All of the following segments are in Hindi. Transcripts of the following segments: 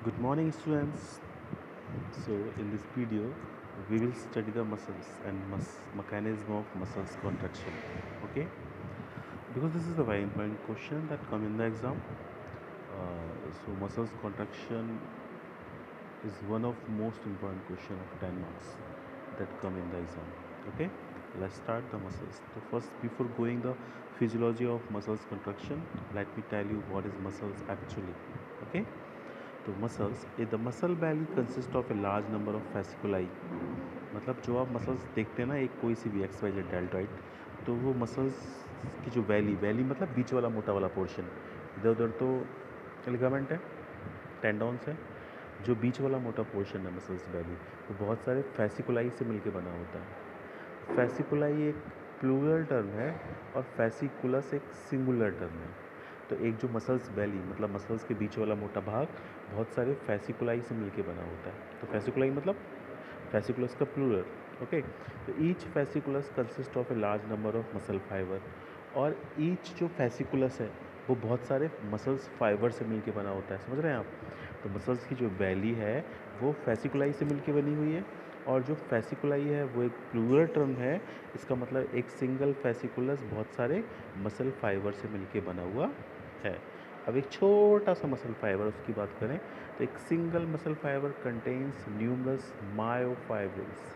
Good morning, students. So, in this video, we will study the muscles and mechanism of muscles contraction. Okay, because this is a very important question that come in the exam. So, muscles contraction is one of most important question of 10 marks that come in the exam. Okay, let's start the muscles. So, first, before going the physiology of muscles contraction, let me tell you what is muscles actually. Okay. तो muscles the muscle belly consist of a large number of fasciculi. मतलब जो आप मसल्स देखते हैं ना, एक कोई सी भी एक्स वाई जेड डेल्टॉइड, तो वो मसल्स की जो वैली वैली मतलब बीच वाला मोटा वाला पोर्शन, इधर उधर तो लिगामेंट है, टेंडॉन्स है, जो बीच वाला मोटा पोर्शन है मसल्स वैली, वो बहुत सारे फेसिकुलाई से मिलके बना होता है। फेसिकुलाई एक प्लूरल टर्म है और फेसिकुलस एक सिंगुलर टर्म है। तो एक जो मसल्स बैली मतलब मसल्स के बीच वाला मोटा भाग बहुत सारे फेसिकुलाई से मिलके बना होता है। तो फेसिकुलाई मतलब फेसिकुलस का प्लूरल। ओके, तो each fasciculus consist of a large number of muscle fibre, और ईच जो फेसिकुलस है वो बहुत सारे मसल्स फाइबर से मिलके बना होता है। समझ रहे हैं आप? तो मसल्स की जो बैली है वो फेसिकुलाई से मिलके बनी हुई है, और जो फेसिकुलाई है वो एक प्लूरल टर्म है। इसका मतलब एक सिंगल फेसिकुलस बहुत सारे मसल फाइबर से मिलके बना हुआ है। अब एक छोटा सा मसल फाइबर उसकी बात करें तो एक single muscle fibre contains numerous myofibrils.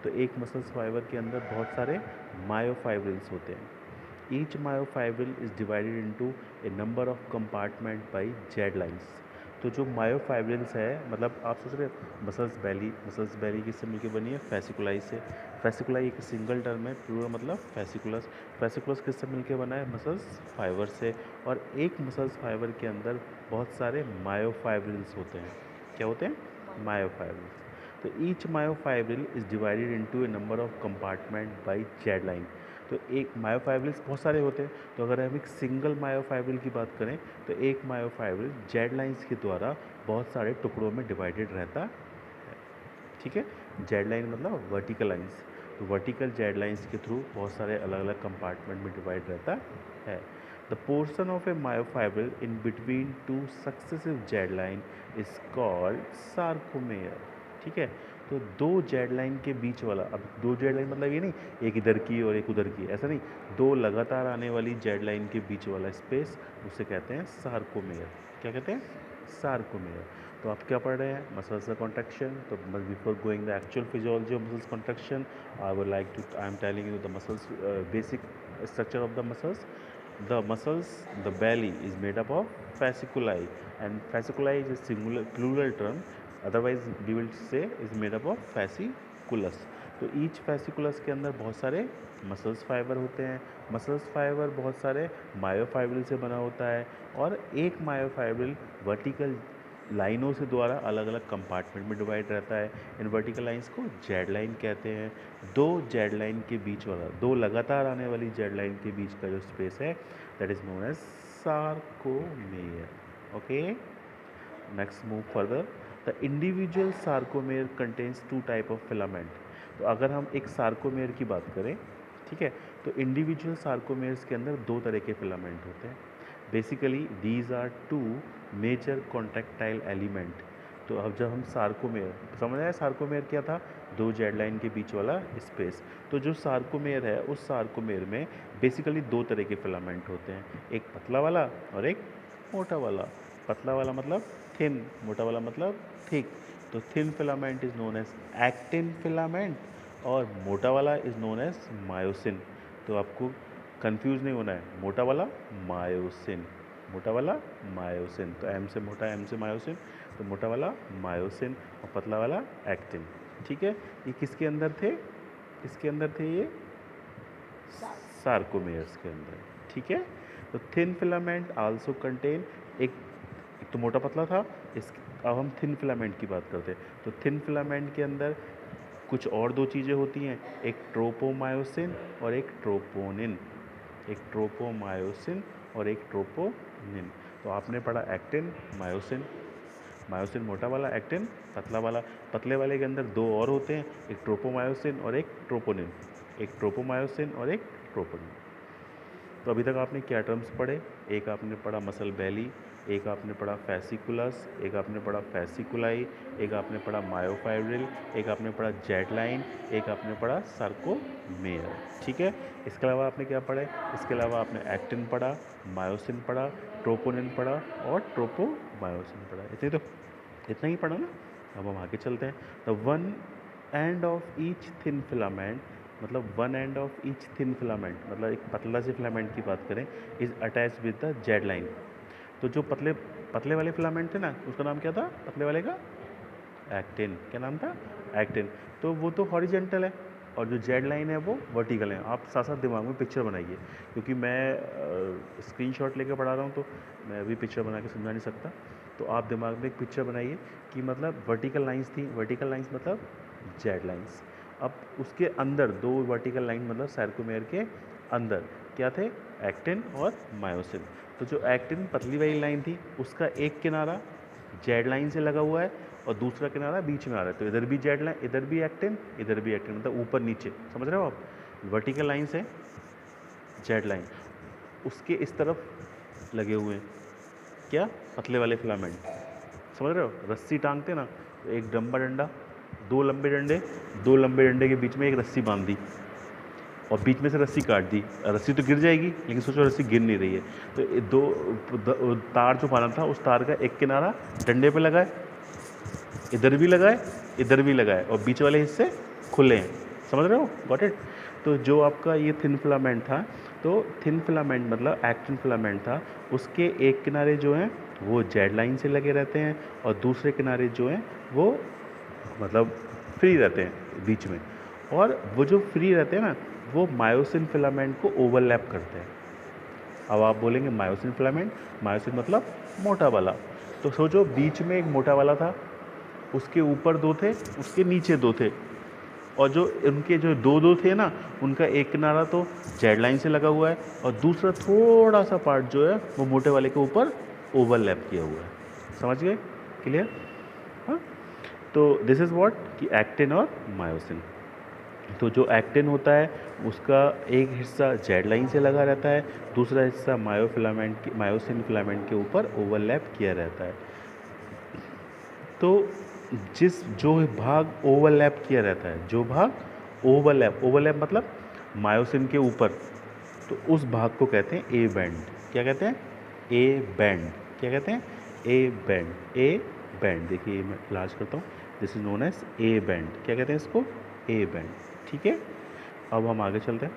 तो एक मसल फाइबर के अंदर बहुत सारे मायोफाइब्रिल्स होते हैं। Each myofibril is divided into a number of compartment by Z lines. तो जो मायोफाइब्रिल्स है, मतलब आप सोच रहे हो मसल्स बैली किससे मिलकर बनी है? फेसिकुलाई से। फेसिकुलाई एक सिंगल टर्म है, प्लूरल मतलब फेसिकुलस। फेसिकुलस किससे मिलकर बना है? मसल्स फाइबर से। और एक मसल्स फाइबर के अंदर बहुत सारे मायोफाइब्रिल्स होते हैं। क्या होते हैं? मायोफाइब्रिल्स। तो each myofibril is divided into a number of compartment by Z line. तो एक मायोफाइब्रिल्स बहुत सारे होते हैं, तो अगर हम एक सिंगल मायोफाइब्रिल की बात करें तो एक मायोफाइब्रिल जेड लाइंस के द्वारा बहुत सारे टुकड़ों में डिवाइडेड रहता है। ठीक है, जेड लाइन मतलब वर्टिकल लाइंस। तो वर्टिकल जेड लाइंस के थ्रू बहुत सारे अलग अलग कंपार्टमेंट में डिवाइड रहता है। The portion of A myofibril in between two successive Z line is called sarcomere. ठीक है, तो दो जेड लाइन के बीच वाला, अब दो जेड लाइन मतलब ये नहीं एक इधर की और एक उधर की, ऐसा नहीं, दो लगातार आने वाली जेड लाइन के बीच वाला स्पेस उसे कहते हैं सार्कोमेयर। क्या कहते हैं? सार्कोमेयर। तो आप क्या पढ़ रहे हैं? मसल्स का कॉन्ट्रैक्शन। तो before going the actual physiology of muscles contraction, I am telling you the muscles basic structure of the muscles. The belly is made up of fasciculi, and fasciculi is a singular plural term, otherwise we will say is made up of fasciculus. तो ईच fasciculus के अंदर बहुत सारे मसल्स फाइबर होते हैं। मसल्स फाइबर बहुत सारे मायोफाइब्रिल से बना होता है, और एक मायोफाइब्रिल वर्टिकल लाइनों से द्वारा अलग अलग कंपार्टमेंट में डिवाइड रहता है। इन वर्टिकल लाइंस को जेड लाइन कहते हैं। दो जेड लाइन के बीच वाला, दो लगातार आने वाली जेड लाइन के बीच का जो स्पेस है that is known as sarcomere. Okay, next move further. The individual sarcomere contains two type of filament. तो अगर हम एक सार्कोमेयर की बात करें, ठीक है, तो इंडिविजुअल सार्कोमेयर्स के अंदर दो तरह के फिलामेंट होते हैं। Basically these are two major contractile element. तो अब जब हम सार्कोमेयर, समझ आया सार्कोमेयर क्या था? दो जेड लाइन के बीच वाला स्पेस। तो जो सार्कोमेयर है उस सार्कोमेयर में बेसिकली दो तरह के फिलामेंट होते हैं, एक पतला वाला और एक मोटा वाला। पतला वाला मतलब थिन, मोटा वाला मतलब थिक। तो thin filament is known as actin filament, और मोटा वाला इज नोन एज मायोसिन। तो आपको कंफ्यूज नहीं होना है, मोटा वाला मायोसिन, मोटा वाला मायोसिन। तो एम से मोटा, एम से मायोसिन, तो मोटा वाला मायोसिन और पतला वाला एक्टिन। ठीक है, ये किसके अंदर थे? इसके अंदर थे ये सार्कोमेयर्स के अंदर। ठीक है, तो थिन फिलामेंट आल्सो कंटेन एक तो मोटा पतला था, इस अब हम थिन फिलामेंट की बात करते हैं। तो थिन फिलामेंट के अंदर कुछ और दो चीज़ें होती हैं, एक ट्रोपोमायोसिन और एक ट्रोपोनिन। एक ट्रोपोमायोसिन और एक ट्रोपोनिन। तो आपने पढ़ा एक्टिन, मायोसिन। मायोसिन मोटा वाला, एक्टिन पतला वाला। पतले वाले के अंदर दो और होते हैं, एक ट्रोपोमायोसिन और एक ट्रोपोनिन। एक ट्रोपोमायोसिन और एक ट्रोपोनिन। तो अभी तक आपने क्या टर्म्स पढ़े? एक आपने पढ़ा मसल बैली, एक आपने पढ़ा फेसिकुलस, एक आपने पढ़ा फेसिकुलाई, एक आपने पढ़ा मायोफाइब्रिल, एक आपने पढ़ा जेड लाइन, एक आपने पढ़ा सार्कोमेयर। ठीक है, इसके अलावा आपने क्या पढ़ा है? इसके अलावा आपने एक्टिन पढ़ा, मायोसिन पढ़ा, ट्रोपोनिन पढ़ा और ट्रोपोमायोसिन पढ़ा। इतना ही पढ़ा ना। अब हम आगे चलते हैं। The one end of each thin filament, मतलब one end of each thin filament मतलब एक पतला से फिलामेंट की बात करें, is attach with the Z line. तो जो पतले पतले वाले फिलामेंट थे ना, उसका नाम क्या था पतले वाले का? एक्टिन। क्या नाम था? एक्टिन। तो वो तो हॉरिजेंटल है और जो जेड लाइन है वो वर्टिकल है। आप साथ साथ दिमाग में पिक्चर बनाइए, क्योंकि मैं स्क्रीनशॉट लेकर पढ़ा रहा हूँ तो मैं अभी पिक्चर बना के समझा नहीं सकता। तो आप दिमाग में एक पिक्चर बनाइए कि मतलब वर्टिकल लाइंस थी, वर्टिकल लाइंस मतलब जेड लाइंस। अब उसके अंदर दो वर्टिकल लाइन मतलब सार्कोमेयर के अंदर क्या थे? एक्टिन और मायोसिन। तो जो एक्टिन पतली वाली लाइन थी उसका एक किनारा जेड लाइन से लगा हुआ है और दूसरा किनारा बीच में आ रहा है। तो इधर भी जेड लाइन, इधर भी एक्टिन, इधर भी एक्टिन, मतलब ऊपर नीचे। समझ रहे हो आप? वर्टिकल लाइन से जेड लाइन उसके इस तरफ लगे हुए हैं क्या? पतले वाले फिलामेंट। समझ रहे हो? रस्सी टांगते ना, तो एक लंबा डंडा, दो लंबे डंडे के बीच में एक रस्सी बांध दी और बीच में से रस्सी काट दी। रस्सी तो गिर जाएगी, लेकिन सोचो रस्सी गिर नहीं रही है। तो ये तार जो बांधा था उस तार का एक किनारा डंडे पे लगा है, इधर भी लगा है, इधर भी लगा है, और बीच वाले हिस्से खुले हैं। समझ रहे हो? Got it? तो जो आपका ये थिन फिलामेंट था, तो थिन फिलामेंट मतलब एक्टिन फिलामेंट था, उसके एक किनारे जो हैं वो जेड लाइन से लगे रहते हैं और दूसरे किनारे जो हैं वो मतलब फ्री रहते हैं बीच में। और वो जो फ्री रहते हैं ना, वो मायोसिन फिलामेंट को ओवरलैप करते हैं। अब आप बोलेंगे मायोसिन फिलामेंट, मायोसिन मतलब मोटा वाला। तो सोचो बीच में एक मोटा वाला था, उसके ऊपर दो थे, उसके नीचे दो थे, और जो उनके जो दो दो थे ना, उनका एक किनारा तो जेड लाइन से लगा हुआ है और दूसरा थोड़ा सा पार्ट जो है वो मोटे वाले के ऊपर ओवरलैप किया हुआ है। समझ गए? क्लियर? हाँ। तो दिस इज़ व्हाट कि एक्टिन और मायोसिन। तो जो एक्टिन होता है उसका एक हिस्सा जेड लाइन से लगा रहता है, दूसरा हिस्सा मायोसिन फिलामेंट के ऊपर ओवरलैप किया रहता है। तो जो भाग ओवरलैप किया रहता है, जो भाग ओवरलैप मतलब मायोसिन के ऊपर, तो उस भाग को कहते हैं ए बैंड। क्या कहते हैं? ए बैंड। क्या कहते हैं? A band. ए बैंड देखिए मैं लार्ज करता हूँ, this is known as A band. क्या कहते हैं इसको? A band. ठीक है, अब हम आगे चलते हैं।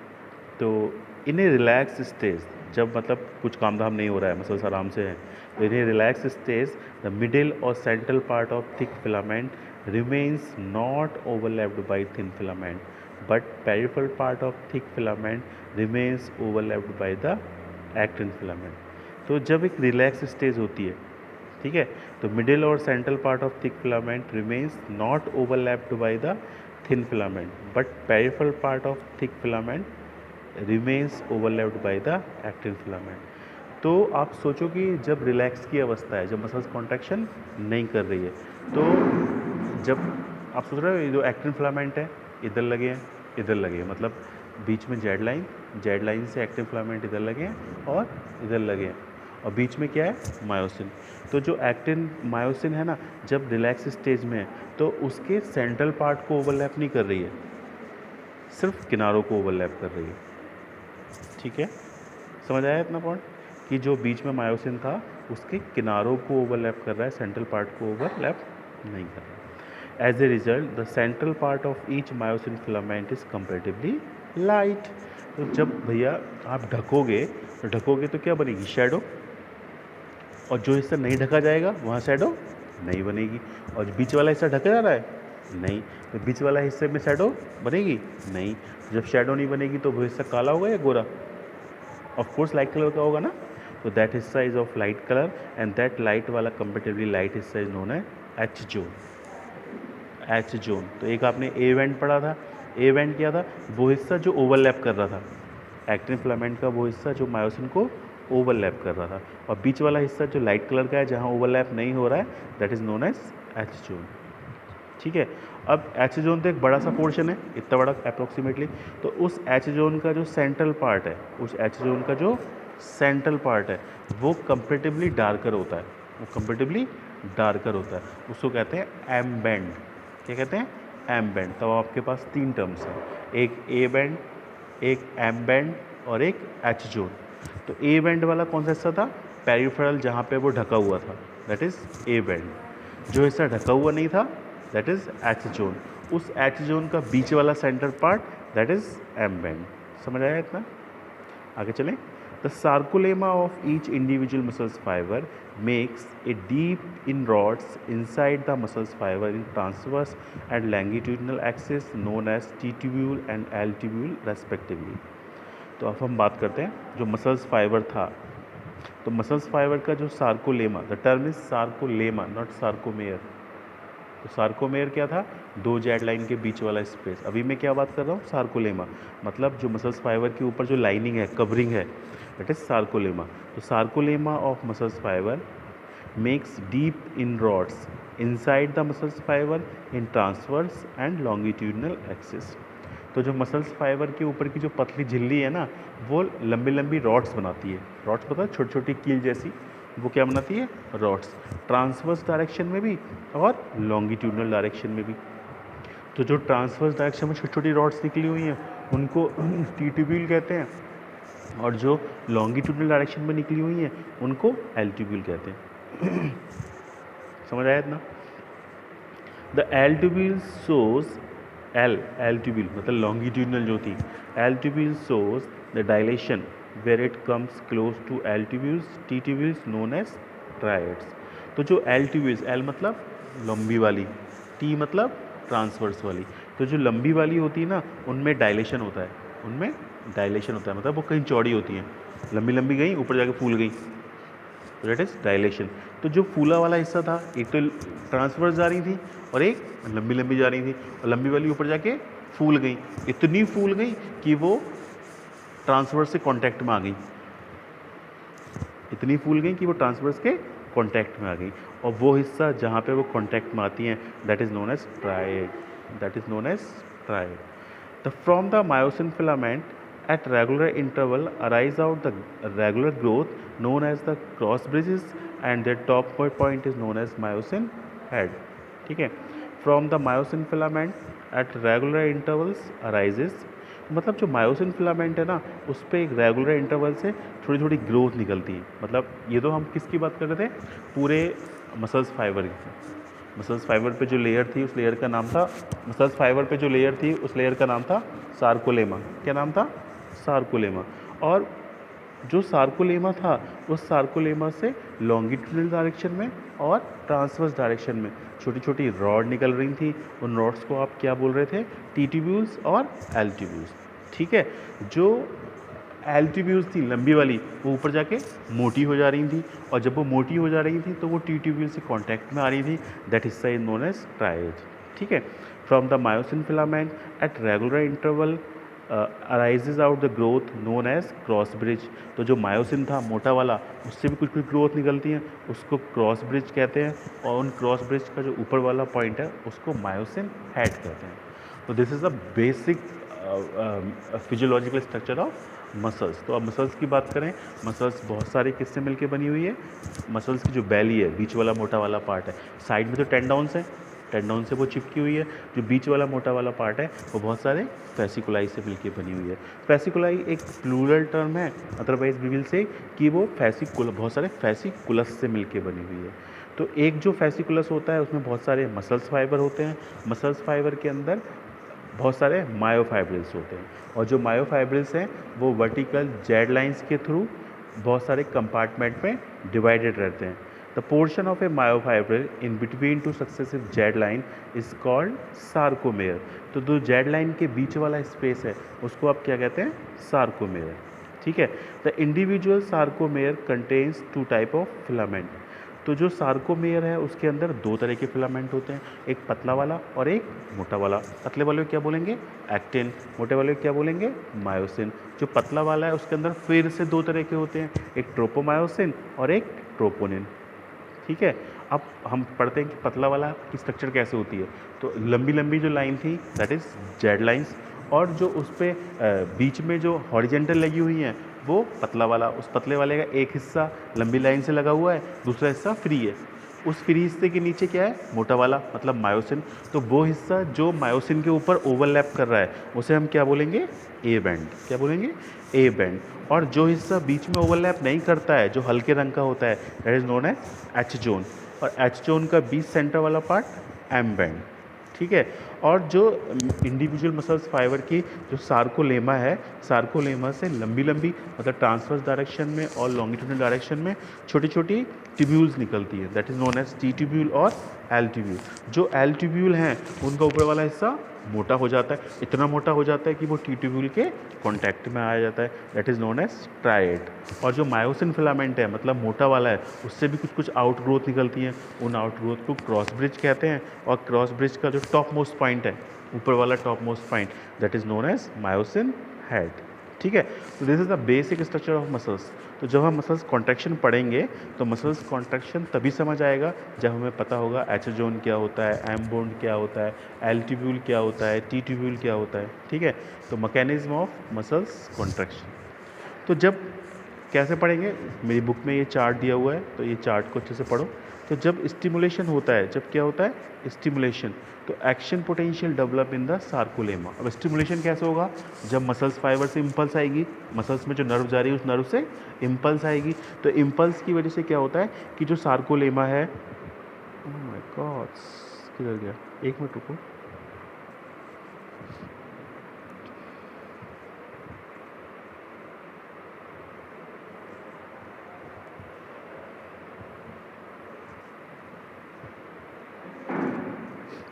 तो इन ए रिलैक्स स्टेज, जब मतलब कुछ काम धाम नहीं हो रहा है, मसल्स आराम से हैं, तो इन ए रिलैक्स स्टेज द मिडिल और central part of thick filament remains not overlapped by thin filament, but peripheral part of thick filament remains overlapped by the actin filament. तो जब एक रिलैक्स स्टेज होती है, ठीक है, तो मिडिल और central part of thick filament remains not overlapped by the thin filament, but peripheral part of thick filament remains overlapped by the actin filament. तो आप सोचो कि जब रिलैक्स की अवस्था है, जब मसल्स कॉन्ट्रैक्शन नहीं कर रही है, तो जब आप सोच रहे हो ये जो एक्टिन फिलामेंट है इधर लगे हैं, इधर लगे हैं, मतलब बीच में जेड लाइन से एक्टिन फिलामेंट इधर लगे हैं और इधर लगे हैं, और बीच में क्या है? मायोसिन। तो जो एक्टिन मायोसिन है ना, जब रिलैक्स स्टेज में है तो उसके सेंट्रल पार्ट को ओवरलैप नहीं कर रही है, सिर्फ किनारों को ओवरलैप कर रही है। ठीक है, समझ आया इतना पॉइंट कि जो बीच में मायोसिन था उसके किनारों को ओवरलैप कर रहा है, सेंट्रल पार्ट को ओवरलैप नहीं कर रहा। As a result the central part of each myosin filament is comparatively light. तो जब भैया आप ढकोगे तो क्या बनेगी? शैडो। और जो हिस्सा नहीं ढका जाएगा वहाँ शैडो नहीं बनेगी, और बीच वाला हिस्सा ढका जा रहा है नहीं, तो बीच वाला हिस्से में शैडो बनेगी नहीं। जब शैडो नहीं बनेगी तो वो हिस्सा काला होगा या गोरा? ऑफ कोर्स लाइट कलर का होगा ना। तो दैट हिस्सा is of light colour, and that light वाला कंपेरेटिवली लाइट हिस्सा इज नोन है एच जोन। H zone. तो एक आपने ए वेंट पढ़ा था। ए वेंट क्या था? वो हिस्सा जो ओवरलैप कर रहा था एक्टिन फिलामेंट का, वो हिस्सा जो मायोसिन को ओवरलैप कर रहा था, और बीच वाला हिस्सा जो लाइट कलर का है जहाँ ओवरलैप नहीं हो रहा है, that is known as H zone. ठीक है, अब एच जोन तो एक बड़ा सा पोर्शन है, इतना बड़ा अप्रोक्सीमेटली। तो उस एच जोन का जो सेंट्रल पार्ट है, उस एच जोन का जो सेंट्रल पार्ट है वो कंपेरेटिवली डार्कर होता है, वो कंपेरेटिवली डार्कर होता है, उसको कहते हैं एम बैंड। क्या कहते हैं? M band. तो आपके पास 3 टर्म्स हैं, एक ए बैंड, एक एम बैंड और एक एच जोन। तो ए बैंड वाला कौन सा हिस्सा था? पेरिफेरल, जहाँ पे वो ढका हुआ था, दैट इज़ ए बैंड। जो हिस्सा ढका हुआ नहीं था दैट इज़ एच जोन। उस एच जोन का बीच वाला centre part that is M band. समझ आया इतना? आगे चलें। The sarcolemma of each individual muscles fibre makes a deep in rods inside the muscles fibre in transverse and longitudinal axis known as T tubule and L tubule respectively. तो अब हम बात करते हैं जो मसल्स फाइबर था। तो मसल्स फाइबर का जो sarcolemma, the term is sarcolemma not sarcomere. तो सार्कोमेयर क्या था? 2 जेड लाइन के बीच वाला स्पेस। अभी मैं क्या बात कर रहा हूँ? सार्कोलेमा, मतलब जो मसल्स फाइबर के ऊपर जो लाइनिंग है, कवरिंग है, दैट इज सार्कोलेमा। तो sarcolemma of muscles fibre makes deep in rods inside the muscles fibre in transverse and longitudinal axis. तो जो मसल्स फाइबर के ऊपर की जो पतली झिल्ली है ना, वो लंबी लंबी रॉड्स बनाती है। रॉड्स पता है, छोटी छोटी कील जैसी, वो क्या बनाती है? रॉड्स। ट्रांसवर्स डायरेक्शन में भी और लॉन्गिट्यूडनल डायरेक्शन में भी। तो जो ट्रांसवर्स डायरेक्शन में छोटी छोटी रॉड्स निकली हुई हैं उनको टी ट्यूब्यूल कहते हैं, और जो लॉन्गिट्यूडनल डायरेक्शन में निकली हुई हैं उनको एल ट्यूब्यूल कहते हैं। समझ आया इतना? The L tubule shows L tubule मतलब लॉन्गिट्यूडनल जो थी, L tubule shows the dilation where it comes close to L tubules, T tubules known as triads. तो जो एल ट्यूब्यूल्स, एल मतलब लंबी वाली, टी मतलब ट्रांसवर्स वाली, तो जो लंबी वाली होती है ना उनमें डायलेशन होता है, उनमें डायलेशन होता है, मतलब वो कहीं चौड़ी होती हैं, लंबी लंबी गई ऊपर जाके फूल गई, तो दैट इज डायलेशन। तो जो फूला वाला हिस्सा था, एक तो ट्रांसवर्स जा रही थी और एक लंबी लंबी जा रही थी, और लंबी वाली ऊपर जाके फूल गई, इतनी फूल गई कि वो ट्रांसवर्स से कांटेक्ट में आ गई, इतनी फूल गई कि वो ट्रांसवर्स के कांटेक्ट में आ गई, और वो हिस्सा जहाँ पे वो कांटेक्ट में आती हैं that is known as triad, that is known as triad. The from the myosin filament at regular interval arise out the regular growth known as the cross bridges and their top point is known as myosin head। ठीक है, from the myosin filament at regular intervals arises, मतलब जो मायोसिन फिलामेंट है ना उस पर एक रेगुलर इंटरवल से थोड़ी थोड़ी ग्रोथ निकलती है। मतलब ये तो हम किसकी बात कर रहे थे? पूरे मसल्स फाइबर की। मसल्स फाइबर पे जो लेयर थी उस लेयर का नाम था, मसल्स फाइबर पे जो लेयर थी उस लेयर का नाम था सार्कोलेमा। क्या नाम था? सार्कोलेमा। और जो सार्कोलेमा था उस सार्कोलेमा से लॉन्गिट्यूडनल डायरेक्शन में और ट्रांसवर्स डायरेक्शन में छोटी छोटी रॉड निकल रही थी। उन रॉड्स को आप क्या बोल रहे थे? टी ट्यूब्यूल्स और एल ट्यूब्यूल्स। ठीक है, जो एल ट्यूब्यूल्स थी लंबी वाली वो ऊपर जाके मोटी हो जा रही थी, और जब वो मोटी हो जा रही थी तो वो टी ट्यूब्यूल से कांटेक्ट में आ रही थी, दैट हिस्सा इज नोन एज ट्रायड। ठीक है, from the myosin filament at regular interval arises out the growth known as cross bridge. तो जो मायोसिन था मोटा वाला उससे भी कुछ कुछ ग्रोथ निकलती है, उसको क्रॉस ब्रिज कहते हैं, और उन क्रॉस ब्रिज का जो ऊपर वाला पॉइंट है उसको मायोसिन हेड कहते हैं। तो this is the basic physiological structure of muscles. तो अब मसल्स की बात करें, मसल्स बहुत सारी किससे मिलके बनी हुई है? मसल्स की जो बैली है, बीच वाला मोटा वाला पार्ट है, साइड में तो टेंडाउन्स है, टेंडाउन से वो चिपकी हुई है, जो बीच वाला मोटा वाला पार्ट है वो बहुत सारे फैसिकुलाई से मिलके बनी हुई है। फैसिकुलाई एक प्लूरल टर्म है, अदरवाइज वी विल से कि वो बहुत सारे फैसिकुलस से मिलके बनी हुई है। तो एक जो फैसिकुलस होता है उसमें बहुत सारे मसल्स फाइबर होते हैं, मसल्स फाइबर के अंदर बहुत सारे मायोफाइब्रिल्स होते हैं, और जो मायोफाइब्रिल्स हैं वो वर्टिकल जेड लाइंस के थ्रू बहुत सारे कंपार्टमेंट में डिवाइडेड रहते हैं। The portion of A myofibril in between two successive Z line is called sarcomere. तो जो जेड लाइन के बीच वाला स्पेस है उसको आप क्या कहते हैं? सार्कोमेयर। ठीक है, the individual sarcomere contains 2 type of filament. तो जो सार्कोमेयर है उसके अंदर 2 तरह के फिलामेंट होते हैं, एक पतला वाला और एक मोटा वाला। पतले वाले को क्या बोलेंगे? एक्टिन। मोटे वाले को क्या बोलेंगे? मायोसिन। जो पतला वाला है उसके अंदर फिर से 2 तरह के होते हैं, एक ट्रोपोमायोसिन और एक ट्रोपोनिन। ठीक है, अब हम पढ़ते हैं कि पतला वाला की स्ट्रक्चर कैसे होती है। तो लंबी लंबी जो लाइन थी दैट इज़ जेड लाइंस, और जो उस पर बीच में जो हॉरिजेंटल लगी हुई हैं वो पतला वाला, उस पतले वाले का एक हिस्सा लंबी लाइन से लगा हुआ है, दूसरा हिस्सा फ्री है। उस फ्री हिस्से के नीचे क्या है, मोटा वाला मतलब मायोसिन। तो वो हिस्सा जो मायोसिन के ऊपर ओवरलैप कर रहा है उसे हम क्या बोलेंगे, ए बैंड। क्या बोलेंगे, ए बैंड। और जो हिस्सा बीच में ओवरलैप नहीं करता है, जो हल्के रंग का होता है, that is known as H zone. और एच जोन का बीच सेंटर वाला पार्ट एम बैंड। ठीक है। और जो इंडिविजुअल मसल्स फाइबर की जो सार्कोलेमा है, सार्कोलेमा से लंबी लंबी मतलब ट्रांसवर्स डायरेक्शन में और लॉन्गिट्यूडनल डायरेक्शन में छोटी छोटी ट्यूब्यूल्स निकलती है, that is known as T tubule और एल ट्यूब्यूल। जो एल ट्यूब्यूल हैं उनका ऊपर वाला हिस्सा मोटा हो जाता है, इतना मोटा हो जाता है कि वो टी ट्यूब्यूल के कॉन्टैक्ट में आ जाता है, that is known as triad. और जो मायोसिन फिलामेंट है मतलब मोटा वाला है, उससे भी कुछ कुछ आउट ग्रोथ निकलती हैं, उन आउट ग्रोथ को क्रॉस ब्रिज कहते हैं। और क्रॉस ब्रिज का जो टॉप मोस्ट पॉइंट है, ऊपर वाला top most point, that is known as myosin head. ठीक है। तो this is the basic structure of muscles. तो जब हम मसल्स कॉन्ट्रैक्शन पढ़ेंगे तो मसल्स कॉन्ट्रैक्शन तभी समझ आएगा जब हमें पता होगा एच जोन क्या होता है, एम बॉन्ड क्या होता है, एल ट्यूब्यूल क्या होता है, टी ट्यूब्यूल क्या होता है। ठीक है। तो मैकेनिज्म ऑफ मसल्स कॉन्ट्रैक्शन तो जब कैसे पढ़ेंगे, मेरी बुक में ये चार्ट दिया हुआ है, तो ये चार्ट को अच्छे से पढ़ो। तो जब स्टिमुलेशन होता है, जब क्या होता है स्टिमुलेशन, तो action potential develop in the sarcolemma. अब स्टिमुलेशन कैसे होगा, जब मसल्स फाइबर से इम्पल्स आएगी, मसल्स में जो नर्व जा रही है उस नर्व से इम्पल्स आएगी, तो इम्पल्स की वजह से क्या होता है कि जो सार्कोलेमा है, ओह माय गॉड किधर गया, एक मिनट रुको।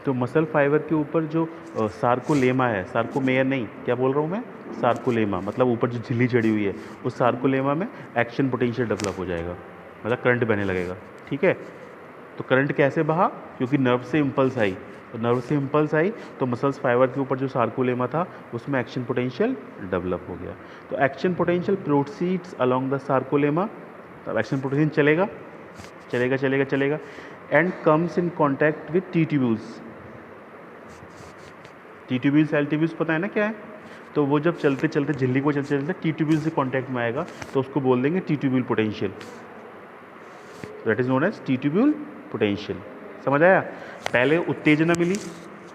तो मसल फाइबर के ऊपर जो सार्कोलेमा है, सार्कोमेयर नहीं, क्या बोल रहा हूँ मैं, सार्कोलेमा मतलब ऊपर जो झिल्ली चढ़ी हुई है, उस सार्कोलेमा में एक्शन पोटेंशियल डेवलप हो जाएगा, मतलब करंट बहने लगेगा। ठीक है। तो करंट कैसे बहा, क्योंकि नर्व से इम्पल्स आई, तो नर्व से इम्पल्स आई तो मसल्स फाइबर के ऊपर जो सार्कोलेमा था उसमें एक्शन पोटेंशियल डेवलप हो गया। तो action potential proceeds along the sarcolemma, तब एक्शन पोटेंशियल चलेगा चलेगा चलेगा चलेगा and comes in contact with T tubules. T tubules L tubules पता है ना क्या है, तो वो जब चलते चलते झिल्ली को चलते चलते टी ट्यूब्यूल से कांटेक्ट में आएगा तो उसको बोल देंगे T tubule potential, that is known as T tubule potential. समझ आया। पहले उत्तेजना मिली,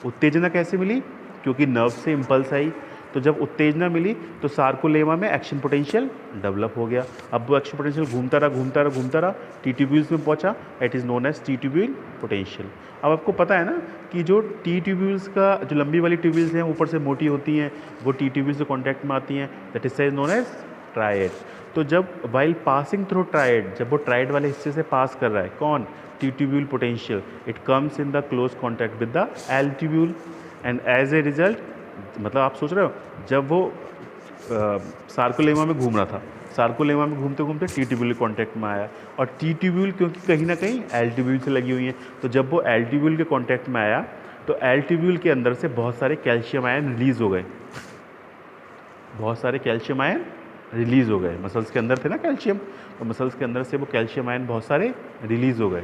उत्तेजना कैसे मिली, क्योंकि नर्व से इम्पल्स आई, तो जब उत्तेजना मिली तो सार्कोलेमा में एक्शन पोटेंशियल डेवलप हो गया। अब वो एक्शन पोटेंशियल घूमता रहा घूमता रहा घूमता रहा, टी ट्यूब्यूल्स में पहुंचा, it is known as T tubule potential. अब आपको पता है ना कि जो टी ट्यूब्यूल्स का जो लंबी वाली ट्यूब्यूल्स हैं ऊपर से मोटी होती हैं, वो टी ट्यूब्यूल से कॉन्टैक्ट में आती हैं, that is known as triad. तो जब वाइल पासिंग थ्रू ट्रायड, जब वो ट्रायड वाले हिस्से से पास कर रहा है कौन, T tubule potential, it comes in the close contact with the L tubule and as a result, मतलब आप सोच रहे हो जब वो सार्कोलेमा में घूम रहा था, सार्कोलेमा में घूमते घूमते टी ट्यूब्यूल कॉन्टैक्ट में आया, और टी ट्यूब्यूल क्योंकि कहीं ना कहीं एल ट्यूब्यूल से लगी हुई है, तो जब वो एल ट्यूब्यूल के कॉन्टैक्ट में आया तो एल ट्यूब्यूल के अंदर से बहुत सारे कैल्शियम आयन रिलीज हो गए, बहुत सारे कैल्शियम आयन रिलीज़ हो गए, मसल्स के अंदर थे ना कैल्शियम, तो मसल्स के अंदर से वो कैल्शियम आयन बहुत सारे रिलीज़ हो गए।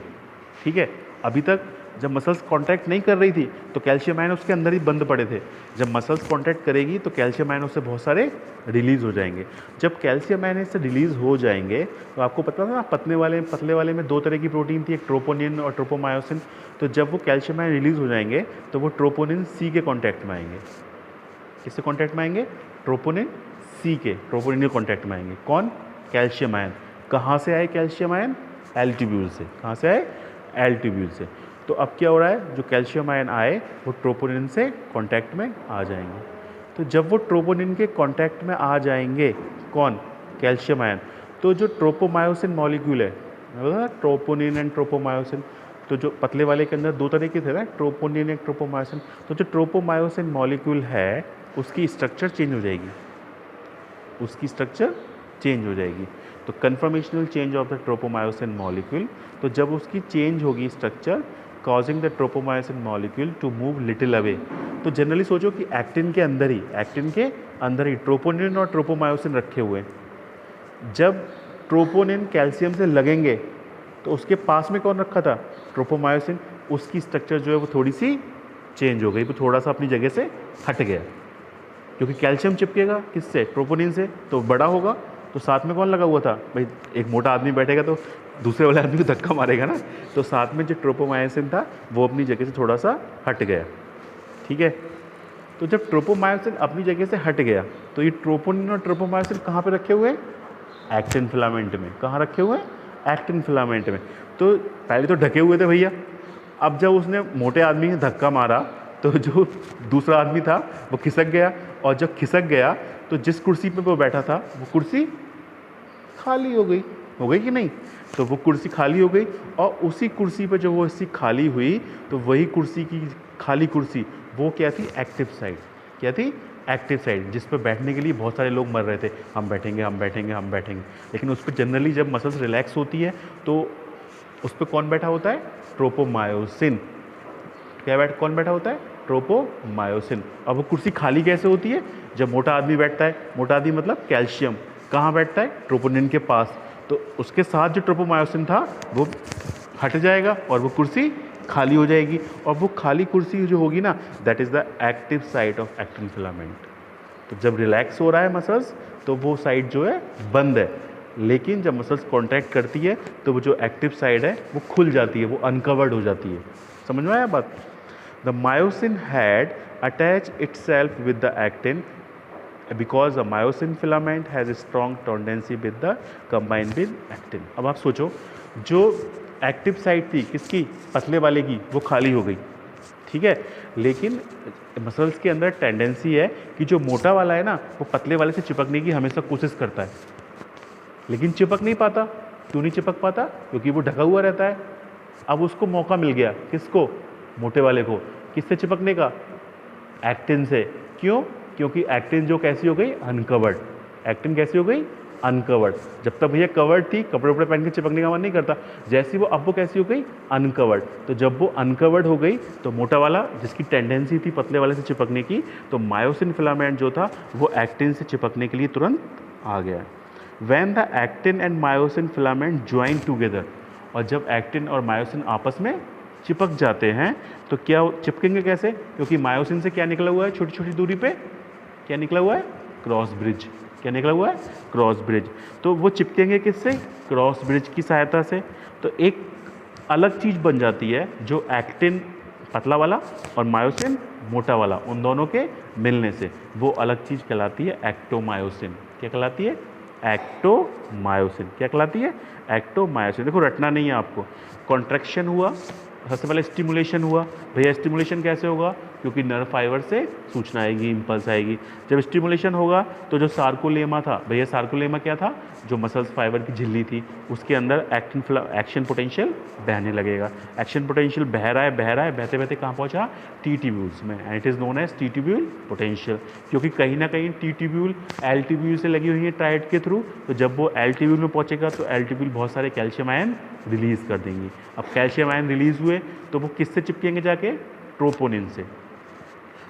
ठीक है। अभी तक जब मसल्स कांटेक्ट नहीं कर रही थी तो कैल्शियम आयन उसके अंदर ही बंद पड़े थे, जब मसल्स कांटेक्ट करेगी तो कैल्शियम आयन उससे बहुत सारे रिलीज़ हो जाएंगे। जब कैल्शियम आयन इससे रिलीज़ हो जाएंगे तो आपको पता था ना पतले वाले में दो तरह की प्रोटीन थी, एक ट्रोपोनिन और ट्रोपोमायोसिन, तो जब वो कैल्शियम आयन रिलीज़ हो जाएंगे तो वो ट्रोपोनिन सी के कॉन्टैक्ट में आएंगे। किससे कॉन्टैक्ट में आएंगे, ट्रोपोनिन सी के, ट्रोपोनिन के कॉन्टैक्ट में आएंगे कौन, कैल्शियम आयन। कहाँ से आए कैल्शियम आयन, एल ट्यूब्यूल से। कहाँ से आए, एल ट्यूब्यूल से। तो अब क्या हो रहा है, जो कैल्शियम आयन आए वो ट्रोपोनिन से कांटेक्ट में आ जाएंगे। तो जब वो ट्रोपोनिन के कांटेक्ट में आ जाएंगे कौन, कैल्शियम आयन, तो जो ट्रोपोमायोसिन मॉलिक्यूल है, ट्रोपोनिन एंड ट्रोपोमायोसिन, तो जो पतले वाले के अंदर दो तरह के थे ना, ट्रोपोनिन एंड ट्रोपोमायोसिन, तो जो ट्रोपोमायोसिन मॉलिक्यूल है उसकी स्ट्रक्चर चेंज हो जाएगी, उसकी स्ट्रक्चर चेंज हो जाएगी। तो conformational change of the tropomyosin molecule, तो जब उसकी चेंज होगी structure, causing the tropomyosin molecule to move little away. तो जनरली सोचो कि एक्टिन के अंदर ही ट्रोपोनिन और ट्रोपोमायोसिन रखे हुए हैं। जब ट्रोपोनिन कैल्शियम से लगेंगे तो उसके पास में कौन रखा था, ट्रोपोमायोसिन, उसकी स्ट्रक्चर जो है वो थोड़ी सी चेंज हो गई, वो थोड़ा सा अपनी जगह से हट गया, क्योंकि कैल्शियम चिपकेगा किससे, ट्रोपोनिन से, तो बड़ा होगा, तो साथ में कौन लगा हुआ था भाई, एक मोटा आदमी बैठेगा तो दूसरे वाले आदमी को धक्का मारेगा ना, तो साथ में जो ट्रोपोमायोसिन था वो अपनी जगह से थोड़ा सा हट गया। ठीक है, तो जब ट्रोपोमायोसिन अपनी जगह से हट गया तो ये ट्रोपोनिन और ट्रोपोमायोसिन कहाँ पे रखे हुए हैं? एक्टिन फिलामेंट में। कहाँ रखे हुए हैं? एक्टिन फिलामेंट में। तो पहले तो ढके हुए थे भैया, अब जब उसने मोटे आदमी ने धक्का मारा तो जो दूसरा आदमी था वो खिसक गया, और जब खिसक गया तो जिस कुर्सी पे वो बैठा था वो कुर्सी खाली हो गई कि नहीं? तो वो कुर्सी खाली हो गई, और उसी कुर्सी पे जो वो ऐसी खाली हुई तो वही कुर्सी की खाली कुर्सी वो क्या थी? Active side. क्या थी? एक्टिव साइड, जिस पर बैठने के लिए बहुत सारे लोग मर रहे थे, हम बैठेंगे हम बैठेंगे हम बैठेंगे, लेकिन उस पर जनरली जब मसल्स रिलैक्स होती है तो उस पर कौन बैठा होता है? ट्रोपोमायोसिन। कौन बैठा होता है? ट्रोपोमायोसिन। अब वो कुर्सी खाली कैसे होती है? जब मोटा आदमी बैठता है, मोटा आदमी मतलब कैल्शियम, कहाँ बैठता है? ट्रोपोनिन के पास, तो उसके साथ जो ट्रोपोमायोसिन था वो हट जाएगा और वो कुर्सी खाली हो जाएगी, और वो खाली कुर्सी जो होगी ना, that is the active site of actin filament. तो जब रिलैक्स हो रहा है मसल्स तो वो साइड जो है बंद है, लेकिन जब मसल्स कॉन्ट्रैक्ट करती है तो वो जो एक्टिव साइड है वो खुल जाती है, वो अनकवर्ड हो जाती है। समझ में आया बात? The myosin had attach itself with the actin because the myosin filament has a strong tendency with the combine with actin. अब आप सोचो, जो एक्टिव साइड थी किसकी? पतले वाले की, वो खाली हो गई। ठीक है, लेकिन मसल्स के अंदर टेंडेंसी है कि जो मोटा वाला है ना वो पतले वाले से चिपकने की हमेशा कोशिश करता है, लेकिन चिपक नहीं पाता। क्यों नहीं चिपक पाता? क्योंकि वो ढका हुआ रहता है। अब उसको मौका मिल गया, किसको? मोटे वाले को। किससे चिपकने का? एक्टिन से। क्यों? क्योंकि एक्टिन जो कैसी हो गई? अनकवर्ड। एक्टिन कैसी हो गई? अनकवर्ड। जब तक भैया कवर्ड थी, कपड़े उपड़े पहन के चिपकने का मन नहीं करता। जैसी वो, अब वो कैसी हो गई? अनकवर्ड। तो जब वो अनकवर्ड हो गई तो मोटा वाला, जिसकी टेंडेंसी थी पतले वाले से चिपकने की, तो मायोसिन फिलामेंट जो था वो एक्टिन से चिपकने के लिए तुरंत आ गया। When the actin and myosin filament join together, और जब एक्टिन और मायोसिन आपस में चिपक जाते हैं तो क्या चिपकेंगे कैसे? क्योंकि मायोसिन से क्या निकला हुआ है? छोटी छोटी दूरी पे क्या निकला हुआ है? Cross bridge. क्या निकला हुआ है? Cross bridge. तो वो चिपकेंगे किससे? क्रॉस ब्रिज की सहायता से। तो एक अलग चीज़ बन जाती है, जो एक्टिन पतला वाला और मायोसिन मोटा वाला, उन दोनों के मिलने से वो अलग चीज़ कहलाती है एक्टोमायोसिन। क्या कहलाती है? एक्टोमायोसिन। क्या कहलाती है? एक्टोमायोसिन। देखो रटना नहीं है आपको। कॉन्ट्रैक्शन हुआ, सबसे पहले स्टिमुलेशन हुआ। भैया स्टिमुलेशन कैसे होगा? क्योंकि नर्व फाइबर से सूचना आएगी, इम्पल्स आएगी। जब स्टिमुलेशन होगा तो जो सार्कोलेमा था, भैया सार्कोलेमा क्या था? जो मसल्स फाइबर की झिल्ली थी, उसके अंदर एक्शन पोटेंशियल बहने लगेगा। एक्शन पोटेंशियल बह रहा है, बहते बहते कहाँ पहुँचा? टी ट्यूब्यूल्स में, and it is known as T tubule potential. क्योंकि कहीं ना कहीं टी ट्यूब्यूल एल ट्यूब्यूल से लगी हुई है ट्राइड के थ्रू, तो जब वो एल ट्यूब्यूल में पहुँचेगा तो एल ट्यूब्यूल बहुत सारे कैल्शियम आयन रिलीज़ कर देंगी। अब कैल्शियम आयन रिलीज़ हुए तो वो किससे चिपकेंगे? जाके ट्रोपोनिन से।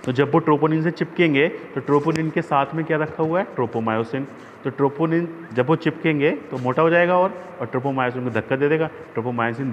तो जब वो ट्रोपोनिन से चिपकेंगे तो ट्रोपोनिन के साथ में क्या रखा हुआ है? ट्रोपोमायोसिन। तो ट्रोपोनिन जब वो चिपकेंगे तो मोटा हो जाएगा और ट्रोपोमायोसिन को धक्का दे देगा, ट्रोपोमायोसिन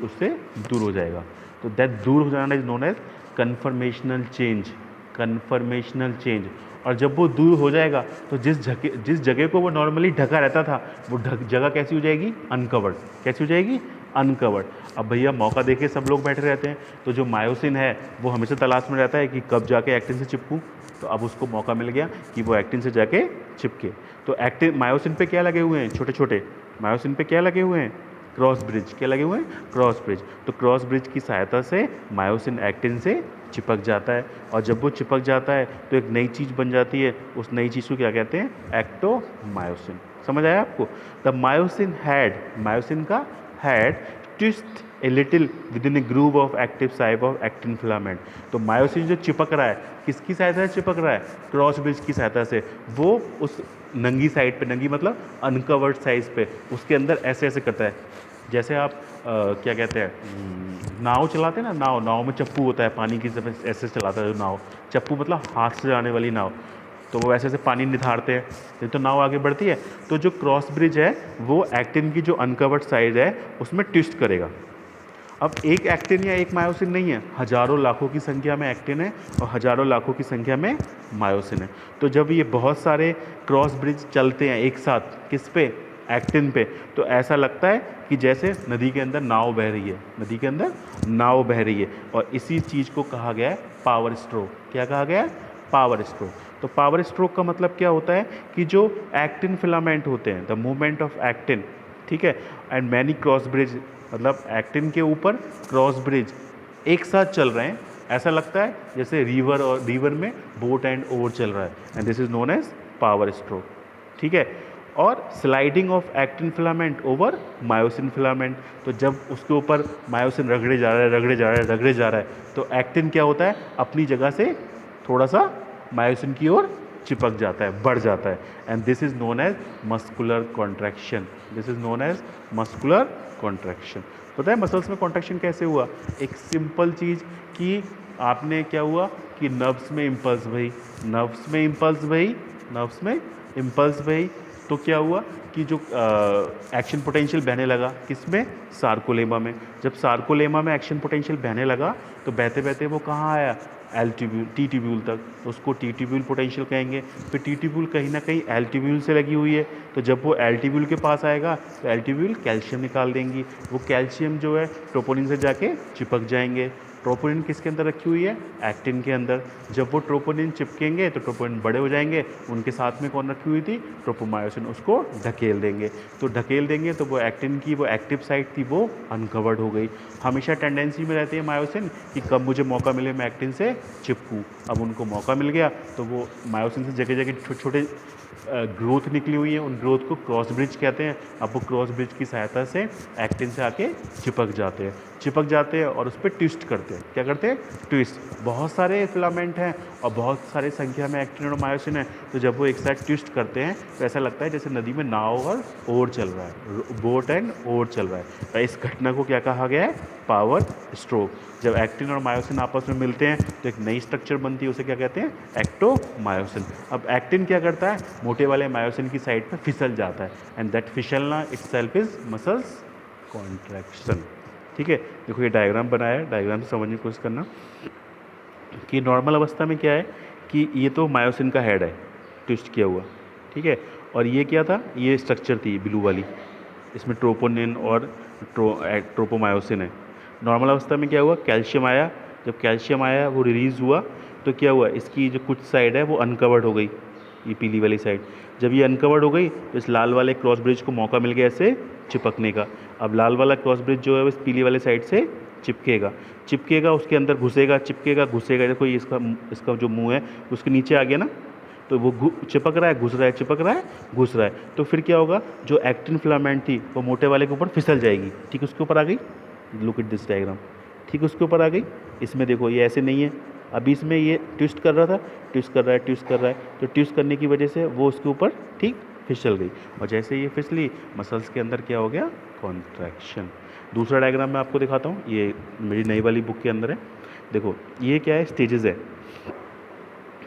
उससे दूर हो जाएगा। तो दैट दूर हो जाना is known as conformational change. Conformational change. और जब वो दूर हो जाएगा तो जिस जगह को वो नॉर्मली ढका रहता था वो जगह कैसी हो जाएगी? अनकवर्ड। कैसी हो जाएगी? अनकवर्ड। अब भैया मौका देके सब लोग बैठे रहते हैं, तो जो मायोसिन है वो हमेशा तलाश में रहता है कि कब जाके एक्टिन से चिपकूँ। तो अब उसको मौका मिल गया कि वो एक्टिन से जाके चिपके। तो एक्टिन मायोसिन पे क्या लगे हुए हैं? छोटे छोटे मायोसिन पे क्या लगे हुए हैं? Cross bridge. क्या लगे हुए हैं? Cross bridge. तो क्रॉस ब्रिज की सहायता से मायोसिन एक्टिन से चिपक जाता है, और जब वो चिपक जाता है तो एक नई चीज़ बन जाती है। उस नई चीज़ को क्या कहते हैं? एक्टोमायोसिन। समझ आया आपको? द मायोसिन का had twist a little with in A groove of active side of actin filament. तो मायोसिन जो चिपक रहा है किसकी सहायता से चिपक रहा है? क्रॉस ब्रिज की सहायता से। वो उस नंगी साइड पे, नंगी मतलब अनकवर्ड साइज पे, उसके अंदर ऐसे ऐसे करता है। जैसे आप क्या कहते हैं, नाव चलाते हैं ना, नाव में चप्पू होता है, पानी की तरफ ऐसे चलाता है जो नाव। चप्पू मतलब हाथ से जाने वाली नाव। तो वो ऐसे ऐसे पानी निधारते हैं तो नाव आगे बढ़ती है। तो जो क्रॉस ब्रिज है वो एक्टिन की जो अनकवर्ड साइड है उसमें ट्विस्ट करेगा। अब एक एक्टिन या एक मायोसिन नहीं है, हजारों लाखों की संख्या में एक्टिन है और हजारों लाखों की संख्या में मायोसिन है। तो जब ये बहुत सारे क्रॉस ब्रिज चलते हैं एक साथ, किस पे, एक्टिन पे, तो ऐसा लगता है कि जैसे नदी के अंदर नाव बह रही है, नदी के अंदर नाव बह रही है। और इसी चीज़ को कहा गया है पावर स्ट्रोक। क्या कहा गया है? Power stroke. तो पावर स्ट्रोक का मतलब क्या होता है कि जो एक्टिन फिलामेंट होते हैं, द मूवमेंट ऑफ एक्टिन, ठीक है, एंड मैनी क्रॉस ब्रिज, मतलब एक्टिन के ऊपर क्रॉस ब्रिज एक साथ चल रहे हैं, ऐसा लगता है जैसे रिवर, और रिवर में बोट एंड ओवर चल रहा है, and this is known as power stroke. ठीक है। और sliding of actin filament over myosin filament, तो जब उसके ऊपर मायोसिन रगड़े जा रहा है, रगड़े जा रहा है, रगड़े जा रहा है, तो एक्टिन क्या होता है, अपनी जगह से थोड़ा सा मायोसिन की ओर चिपक जाता है, बढ़ जाता है, and this is known as muscular contraction. This is known as muscular contraction. पता है मसल्स में कॉन्ट्रैक्शन कैसे हुआ? एक सिंपल चीज़ कि आपने क्या हुआ कि नर्व्स में इम्पल्स भई, नर्व्स में इम्पल्स भई, नर्व्स में इम्पल्स भई, तो क्या हुआ कि जो एक्शन पोटेंशियल बहने लगा, किसमें? सार्कोलेमा में। जब सार्कोलेमा में एक्शन पोटेंशियल बहने लगा तो बहते बहते वो कहाँ आया? एल ट्यूब्यूल, टी ट्यूब्यूल तक, तो उसको टी ट्यूब्यूल पोटेंशियल कहेंगे। फिर टी ट्यूब्यूल कहीं ना कहीं एल ट्यूब्यूल से लगी हुई है, तो जब वो एल ट्यूब्यूल के पास आएगा तो एल ट्यूब्यूल कैल्शियम निकाल देंगी, वो कैल्शियम जो है ट्रोपोनिन से जाके चिपक जाएंगे। ट्रोपोनिन किसके अंदर रखी हुई है? एक्टिन के अंदर। जब वो ट्रोपोनिन चिपकेंगे तो ट्रोपोनिन बड़े हो जाएंगे, उनके साथ में कौन रखी हुई थी? ट्रोपोमायोसिन, उसको ढकेल देंगे। तो ढकेल देंगे तो वो एक्टिन की वो एक्टिव साइट थी वो अनकवर्ड हो गई। हमेशा टेंडेंसी में रहती है मायोसिन कि कब मुझे मौका मिले मैं एक्टिन से चिपकूँ। अब उनको मौका मिल गया तो वो मायोसिन से जगह जगह छोटे छोटे ग्रोथ निकली हुई है, उन ग्रोथ को क्रॉस ब्रिज कहते हैं। अब वो क्रॉस ब्रिज की सहायता से एक्टिन से आके चिपक जाते हैं, चिपक जाते हैं और उस पर ट्विस्ट करते हैं। क्या करते हैं? ट्विस्ट। बहुत सारे फिलामेंट हैं और बहुत सारे संख्या में एक्टिन और मायोसिन है, तो जब वो एक साथ ट्विस्ट करते हैं तो ऐसा लगता है जैसे नदी में नाव और ओर चल रहा है, बोट एंड ओर चल रहा है। तो इस घटना को क्या कहा गया है? Power stroke. जब एक्टिन और मायोसिन आपस में मिलते हैं तो एक नई स्ट्रक्चर बनती है, उसे क्या कहते हैं? एक्टोमायोसिन। अब एक्टिन क्या करता है? मोटे वाले मायोसिन की साइड पर फिसल जाता है, एंड दैट फिसलना इटसेल्फ इज मसल्स कॉन्ट्रैक्शन। ठीक है। देखो ये डायग्राम बनाया है, डायग्राम से समझने की कोशिश करना कि नॉर्मल अवस्था में क्या है कि ये तो मायोसिन का हेड है ट्विस्ट किया हुआ, ठीक है, और ये क्या था? ये स्ट्रक्चर थी ब्लू वाली, इसमें ट्रोपोनिन और ट्रोपोमायोसिन है। नॉर्मल अवस्था में क्या हुआ? कैल्शियम आया, जब कैल्शियम आया वो रिलीज़ हुआ तो क्या हुआ? इसकी जो कुछ साइड है वो अनकवर्ड हो गई, ये पीली वाली साइड। जब ये अनकवर्ड हो गई तो इस लाल वाले क्रॉस ब्रिज को मौका मिल गया ऐसे चिपकने का। अब लाल वाला क्रॉस ब्रिज जो है वो इस पीली वाले साइड से चिपकेगा, चिपकेगा, उसके अंदर घुसेगा, चिपकेगा, घुसेगा। देखो ये इसका इसका जो मुंह है उसके नीचे आ गया ना, तो वो चिपक रहा है, घुस रहा है, चिपक रहा है, घुस रहा है। तो फिर क्या होगा? जो एक्टिन फिलामेंट थी वो मोटे वाले के ऊपर फिसल जाएगी। ठीक, उसके ऊपर आ गई, लुक एट दिस डायग्राम, ठीक, उसके ऊपर आ गई। इसमें देखो ये ऐसे नहीं है, अभी इसमें ये ट्विस्ट कर रहा था, ट्विस्ट कर रहा है, ट्विस्ट कर रहा है, तो ट्विस्ट करने की वजह से वो उसके ऊपर ठीक फिसल गई, और जैसे ये फिसली मसल्स के अंदर क्या हो गया? कॉन्ट्रैक्शन। दूसरा डायग्राम मैं आपको दिखाता हूँ, ये मेरी नई वाली बुक के अंदर है। देखो ये क्या है? स्टेजेस है।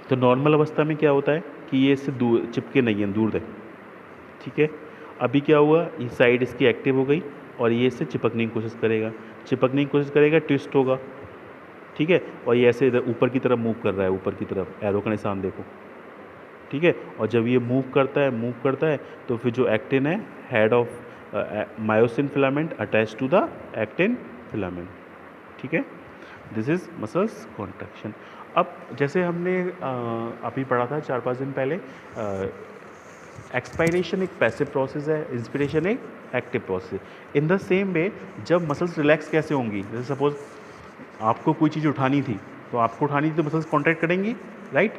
तो नॉर्मल अवस्था में क्या होता है कि ये इससे दूर चिपके नहीं है, दूर है, ठीक है। अभी क्या हुआ? ये साइड इसकी एक्टिव हो गई और ये इससे चिपकने की कोशिश करेगा, चिपकने की कोशिश करेगा, ट्विस्ट होगा, ठीक है, और ये ऐसे इधर ऊपर की तरफ मूव कर रहा है, ऊपर की तरफ एरो का निशान देखो, ठीक है। और जब ये मूव करता है, मूव करता है, तो फिर जो एक्टिन है, head of myosin filament attach to the actin filament, ठीक है। This is muscles contraction. अब जैसे हमने अभी पढ़ा था 4-5 दिन पहले, एक्सपायरेशन एक पैसिव प्रोसेस है, इंस्पिरेशन एक active process. In the same way जब मसल्स रिलैक्स कैसे होंगी? जैसे सपोज आपको कोई चीज़ उठानी थी, तो आपको उठानी थी तो मसल्स कॉन्ट्रैक्ट करेंगी, राइट।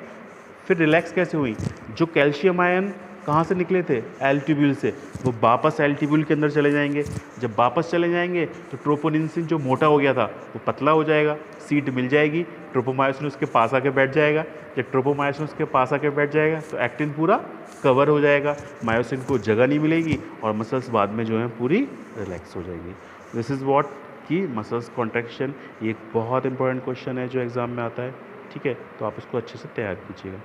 फिर रिलैक्स कैसे हुई? जो कैल्शियम आयन कहाँ से निकले थे? एल ट्यूब्यूल से, वो वापस एल ट्यूब्यूल के अंदर चले जाएंगे। जब वापस चले जाएंगे तो ट्रोपोनिन जो मोटा हो गया था वो पतला हो जाएगा, सीट मिल जाएगी, ट्रोपोमायोसिन उसके पास आके बैठ जाएगा। जब ट्रोपोमायोसिन उसके पास आके बैठ जाएगा तो एक्टिन पूरा कवर हो जाएगा, मायोसिन को जगह नहीं मिलेगी और मसल्स बाद में जो है पूरी रिलैक्स हो जाएगी। दिस इज़ वॉट कि मसल्स कॉन्ट्रैक्शन। ये एक बहुत इंपॉर्टेंट क्वेश्चन है जो एग्ज़ाम में आता है, ठीक है, तो आप इसको अच्छे से तैयार कीजिएगा।